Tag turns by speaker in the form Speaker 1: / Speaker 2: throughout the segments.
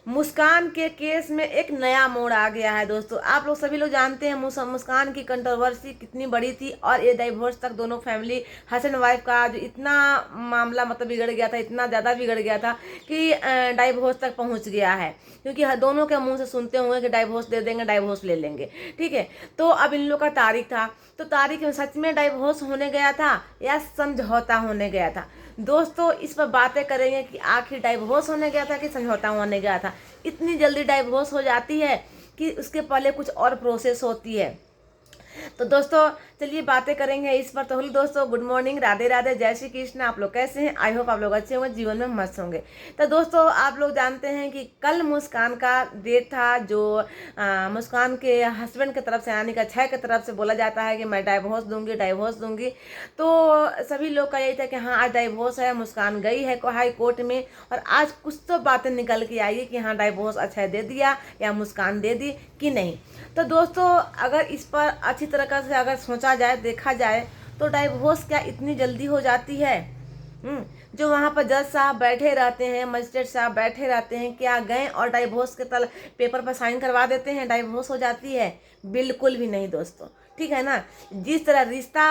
Speaker 1: मुस्कान के केस में एक नया मोड़ आ गया है दोस्तों। आप लोग सभी लोग जानते हैं मुस्कान की कंट्रोवर्सी कितनी बड़ी थी और ये डाइवोर्स तक दोनों फैमिली हस्बैंड वाइफ का जो इतना मामला मतलब बिगड़ गया था, इतना ज़्यादा बिगड़ गया था कि डाइवोर्स तक पहुंच गया है। क्योंकि दोनों के मुंह से सुनते होंगे कि डाइवोर्स दे देंगे, डाइवोर्स ले लेंगे, ठीक है। तो अब इन लोग का तारीख था, तो तारीख में सच में डाइवोर्स होने गया था या समझौता होने गया था। दोस्तों इस पर बातें करेंगे कि आखिर डाइवोर्स होने गया था कि समझौता होने गया था। इतनी जल्दी डाइवोर्स हो जाती है कि उसके पहले कुछ और प्रोसेस होती है। तो दोस्तों चलिए बातें करेंगे इस पर। तो हेलो दोस्तों, गुड मॉर्निंग, राधे राधे, जय श्री कृष्ण। आप लोग कैसे हैं? आई होप आप लोग अच्छे होंगे, जीवन में मस्त होंगे। तो दोस्तों आप लोग जानते हैं कि कल मुस्कान का डेट था, जो मुस्कान के हस्बैंड की तरफ से यानी कि अक्षय की तरफ से बोला जाता है कि मैं डाइवोर्स दूंगी, डाइवोर्स दूंगी। तो सभी लोग का यही था कि हाँ आज डाइवोर्स है, मुस्कान गई है हाई कोर्ट में और आज कुछ तो बातें निकल के आई कि हाँ डाइवोर्स अक्षय दे दिया या मुस्कान दे दी कि नहीं। तो दोस्तों अगर इस पर अच्छी तरीके से अगर सोचा जाए, देखा जाए, तो डाइवोर्स क्या इतनी जल्दी हो जाती है? जो वहाँ पर जज साहब बैठे रहते हैं, मजिस्ट्रेट साहब बैठे रहते हैं, क्या गए और डाइवोर्स के पेपर पर साइन करवा देते हैं, डाइवोर्स हो जाती है? बिल्कुल भी नहीं दोस्तों, ठीक है ना। जिस तरह रिश्ता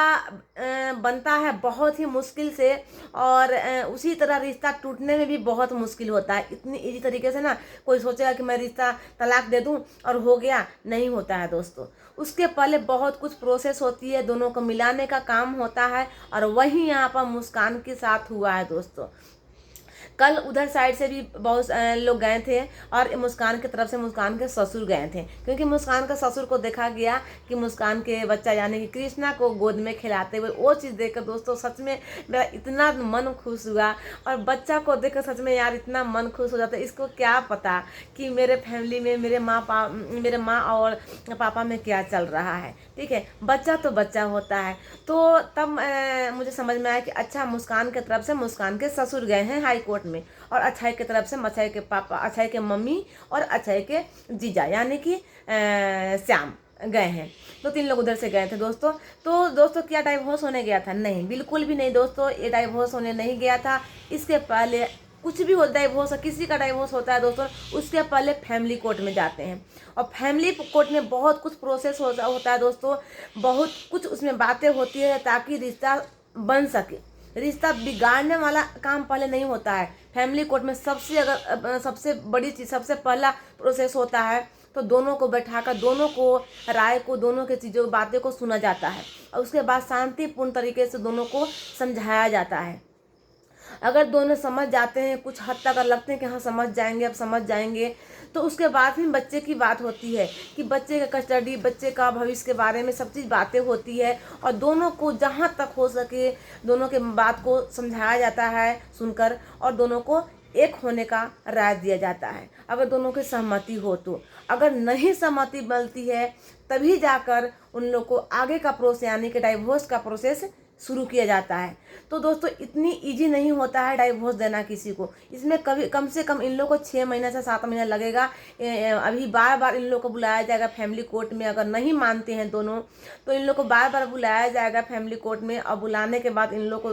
Speaker 1: बनता है बहुत ही मुश्किल से और उसी तरह रिश्ता टूटने में भी बहुत मुश्किल होता है। इतनी इजी तरीके से ना कोई सोचेगा कि मैं रिश्ता तलाक दे दूं और हो गया, नहीं होता है दोस्तों। उसके पहले बहुत कुछ प्रोसेस होती है, दोनों को मिलाने का काम होता है और वही यहाँ पर मुस्कान के साथ हुआ है दोस्तों। कल उधर साइड से भी बहुत लोग गए थे और मुस्कान की तरफ से मुस्कान के ससुर गए थे, क्योंकि मुस्कान के ससुर को देखा गया कि मुस्कान के बच्चा यानी कि कृष्णा को गोद में खिलाते हुए। वो चीज़ देखकर दोस्तों सच में मेरा इतना मन खुश हुआ और बच्चा को देखकर सच में यार इतना मन खुश हो जाता है। इसको क्या पता कि मेरे फैमिली में मेरे माँ और पापा में क्या चल रहा है, ठीक है। बच्चा तो बच्चा होता है। तो तब मुझे समझ में आया कि अच्छा मुस्कान की तरफ से मुस्कान के ससुर गए हैं हाई कोर्ट में और अक्षय की तरफ से अक्षय के पापा, अक्षय के मम्मी और अक्षय के जीजा यानी कि श्याम गए हैं। तो 3 लोग उधर से गए थे दोस्तों। तो दोस्तों क्या डाइवोर्स होने गया था? नहीं, बिल्कुल भी नहीं दोस्तों, ये डाइवोर्स होने नहीं गया था। इसके पहले कुछ भी होता डाइवोर्स, किसी का डाइवोर्स होता है दोस्तों, उसके पहले फैमिली कोर्ट में जाते हैं और फैमिली कोर्ट में बहुत कुछ प्रोसेस होता है दोस्तों। बहुत कुछ उसमें बातें होती है ताकि रिश्ता बन सके। रिश्ता बिगाड़ने वाला काम पहले नहीं होता है। फैमिली कोर्ट में सबसे बड़ी चीज़, सबसे पहला प्रोसेस होता है तो दोनों को बैठाकर दोनों को राय को, दोनों के चीज़ों बातें को सुना जाता है और उसके बाद शांतिपूर्ण तरीके से दोनों को समझाया जाता है। अगर दोनों समझ जाते हैं, कुछ हद तक अगर लगते हैं कि हाँ समझ जाएंगे, अब समझ जाएंगे, तो उसके बाद फिर बच्चे की बात होती है कि बच्चे का कस्टडी, बच्चे का भविष्य के बारे में सब चीज़ बातें होती है और दोनों को जहाँ तक हो सके दोनों के बात को समझाया जाता है सुनकर और दोनों को एक होने का राय दिया जाता है। अगर दोनों की सहमति हो तो, अगर नहीं सहमति मिलती है तभी जाकर उन लोग को आगे का प्रोसेस यानी कि डाइवोर्स का प्रोसेस शुरू किया जाता है। तो दोस्तों इतनी इजी नहीं होता है डाइवोर्स देना किसी को। इसमें कम से कम इन लोग को 6 महीना से 7 महीना लगेगा। अभी बार बार इन लोग को बुलाया जाएगा फैमिली कोर्ट में। अगर नहीं मानते हैं दोनों तो इन लोग को बार बार बुलाया जाएगा फैमिली कोर्ट में और बुलाने के बाद इन लोग को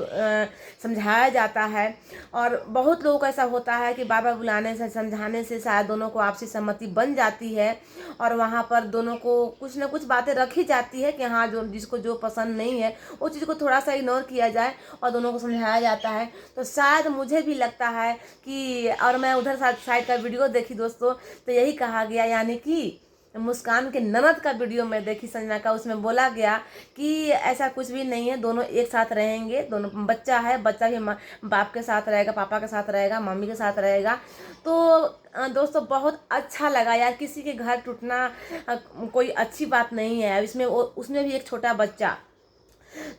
Speaker 1: समझाया जाता है। और बहुत लोगों को ऐसा होता है कि बार बार बुलाने से, समझाने से शायद दोनों को आपसी सहमति बन जाती है और वहाँ पर दोनों को कुछ ना कुछ बातें रखी जाती है कि हाँ जो जिसको जो पसंद नहीं है वो चीज़ को थोड़ा सा इग्नोर किया जाए और दोनों को समझाया जाता है। तो शायद मुझे भी लगता है कि, और मैं उधर साइड का वीडियो देखी दोस्तों, तो यही कहा गया यानी कि मुस्कान के ननद का वीडियो में देखी संजना का, उसमें बोला गया कि ऐसा कुछ भी नहीं है, दोनों एक साथ रहेंगे। दोनों बच्चा है, बच्चा भी बाप के साथ रहेगा, पापा के साथ रहेगा, मम्मी के साथ रहेगा। तो दोस्तों बहुत अच्छा लगा यार। किसी के घर टूटना कोई अच्छी बात नहीं है। इसमें उसमें भी एक छोटा बच्चा,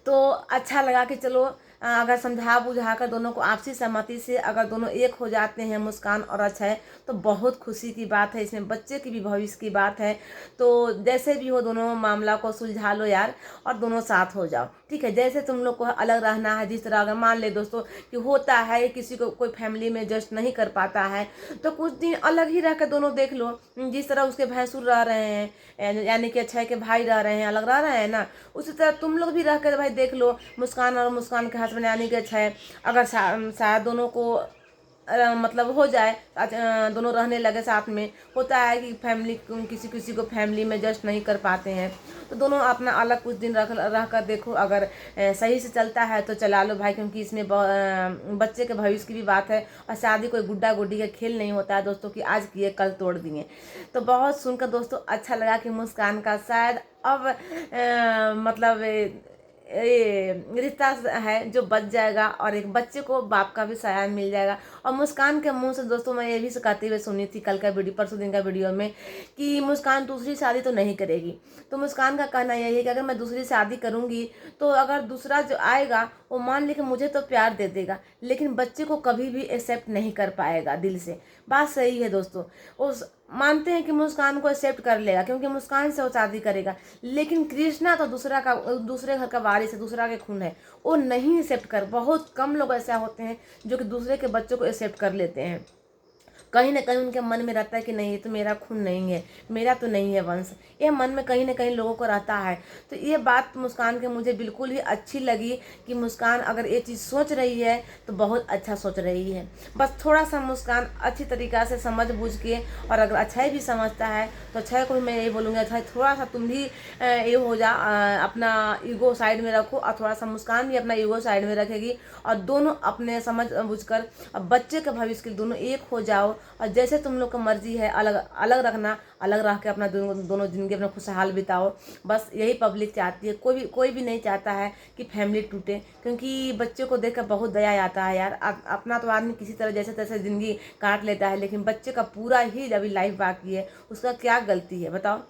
Speaker 1: तो अच्छा लगा कि चलो अगर समझा बुझा कर दोनों को आपसी सहमति से अगर दोनों एक हो जाते हैं मुस्कान और अक्षय, तो बहुत खुशी की बात है। इसमें बच्चे की भी भविष्य की बात है। तो जैसे भी हो दोनों मामला को सुलझा लो यार और दोनों साथ हो जाओ, ठीक है। जैसे तुम लोग को अलग रहना है, जिस तरह अगर मान ले दोस्तों कि होता है किसी को कोई फैमिली में एडजस्ट नहीं कर पाता है तो कुछ दिन अलग ही रह कर दोनों देख लो। जिस तरह उसके भैंसुर रह रहे हैं यानी कि अक्षय के भाई रह रहे हैं, अलग रह रहे हैं ना, उसी तरह तुम लोग भी रह कर भाई देख लो। मुस्कान और मुस्कान के हस्बैंड यानी कि अक्षय, अगर शायद दोनों को मतलब हो जाए, दोनों रहने लगे साथ में। होता है कि फैमिली, किसी किसी को फैमिली में एडजस्ट नहीं कर पाते हैं, तो दोनों अपना अलग कुछ दिन रह कर देखो। अगर सही से चलता है तो चला लो भाई, क्योंकि इसमें बच्चे के भविष्य की भी बात है। और शादी कोई गुड्डा गुड्डी का खेल नहीं होता है दोस्तों, कि आज किए कल तोड़ दिए। तो बहुत सुनकर दोस्तों अच्छा लगा कि मुस्कान का शायद अब मतलब ये रिश्ता है जो बच जाएगा, और एक बच्चे को बाप का भी साया मिल जाएगा। और मुस्कान के मुंह से दोस्तों मैं ये भी कहते हुए सुनी थी कल का वीडियो, परसों दिन का वीडियो में, कि मुस्कान दूसरी शादी तो नहीं करेगी। तो मुस्कान का कहना यही है कि अगर मैं दूसरी शादी करूंगी तो अगर दूसरा जो आएगा वो मान ले कि मुझे तो प्यार दे देगा, लेकिन बच्चे को कभी भी एक्सेप्ट नहीं कर पाएगा दिल से। बात सही है दोस्तों। उस मानते हैं कि मुस्कान को एक्सेप्ट कर लेगा, क्योंकि मुस्कान से वो शादी करेगा, लेकिन कृष्णा तो दूसरे घर का वारिस है, दूसरा के खून है, वो नहीं एक्सेप्ट कर। बहुत कम लोग ऐसे होते हैं जो कि दूसरे के बच्चों को एक्सेप्ट कर लेते हैं। कहीं ना कहीं उनके मन में रहता है कि नहीं, ये तो मेरा खून नहीं है, मेरा तो नहीं है वंश, ये मन में कहीं ना कहीं लोगों को रहता है। तो ये बात मुस्कान के मुझे बिल्कुल ही अच्छी लगी कि मुस्कान अगर ये चीज़ सोच रही है तो बहुत अच्छा सोच रही है। बस थोड़ा सा मुस्कान अच्छी तरीक़ा से समझ बूझ के, और अगर अक्षय भी समझता है तो अक्षय को मैं यही बोलूँगी, अक्षय थोड़ा सा तुम भी ये हो जा, अपना ईगो साइड में रखो, और थोड़ा सा मुस्कान भी अपना ईगो साइड में रखेगी, और दोनों अपने समझ बूझ कर अब बच्चे के भविष्य के लिए दोनों एक हो जाओ। और जैसे तुम लोग का मर्जी है अलग अलग रखना, अलग रह के अपना दोनों जिंदगी अपना खुशहाल बिताओ। बस यही पब्लिक चाहती है, कोई भी नहीं चाहता है कि फैमिली टूटे, क्योंकि बच्चे को देखकर बहुत दया आता है यार। अपना तो आदमी किसी तरह जैसे तैसे ज़िंदगी काट लेता है, लेकिन बच्चे का पूरा ही अभी लाइफ बाकी है, उसका क्या गलती है बताओ।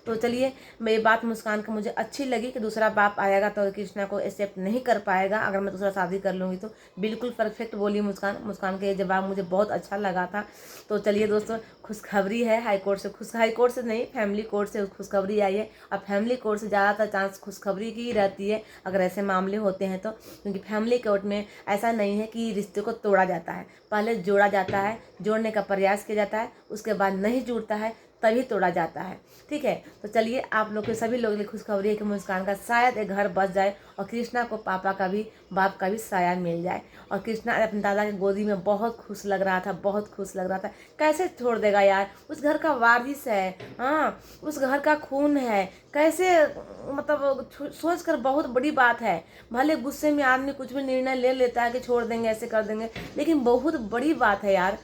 Speaker 1: तो चलिए, मैं ये बात मुस्कान को मुझे अच्छी लगी कि दूसरा बाप आएगा तो कृष्णा को एक्सेप्ट नहीं कर पाएगा अगर मैं दूसरा शादी कर लूँगी तो। बिल्कुल परफेक्ट बोली मुस्कान के जवाब मुझे बहुत अच्छा लगा था। तो चलिए दोस्तों, खुशखबरी है, हाई कोर्ट से नहीं, फैमिली कोर्ट से खुशखबरी आई है। और फैमिली कोर्ट से ज़्यादातर चांस खुशखबरी की ही रहती है अगर ऐसे मामले होते हैं तो, क्योंकि फैमिली कोर्ट में ऐसा नहीं है कि रिश्ते को तोड़ा जाता है, पहले जोड़ा जाता है, जोड़ने का प्रयास किया जाता है, उसके बाद नहीं जुड़ता है तभी तोड़ा जाता है। ठीक है, तो चलिए, आप लोग के सभी लोगों के लिए खुशखबरी है कि मुस्कान का शायद एक घर बच जाए, और कृष्णा को पापा का भी, बाप का भी साया मिल जाए। और कृष्णा अपने दादा की गोदी में बहुत खुश लग रहा था, बहुत खुश लग रहा था। कैसे छोड़ देगा यार, उस घर का वारिस है, हाँ, उस घर का खून है, कैसे, मतलब सोच कर बहुत बड़ी बात है। भले गुस्से में आदमी कुछ भी निर्णय ले लेता है कि छोड़ देंगे, ऐसे कर देंगे, लेकिन बहुत बड़ी बात है यार,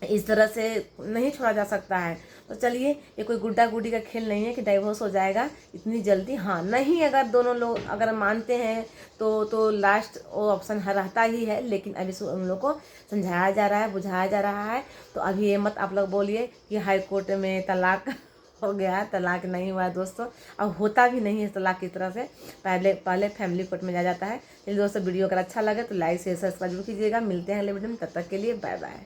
Speaker 1: इस तरह से नहीं छोड़ा जा सकता है। तो चलिए, ये कोई गुड्डा गुड्डी का खेल नहीं है कि डाइवोर्स हो जाएगा इतनी जल्दी। हाँ नहीं, अगर दोनों लोग अगर मानते हैं तो लास्ट वो ऑप्शन रहता ही है, लेकिन अभी उन लोग को समझाया जा रहा है, बुझाया जा रहा है। तो अभी ये मत आप लोग बोलिए कि हाई कोर्ट में तलाक हो गया है, तलाक नहीं हुआ है दोस्तों, अब होता भी नहीं है तलाक की तरह से। पहले फैमिली कोर्ट में जाता है। चलिए दोस्तों, वीडियो अगर अच्छा लगे तो लाइक शेयर सब्सक्राइब जरूर कीजिएगा। मिलते हैं अगले वीडियो में, तब तक के लिए बाय बाय।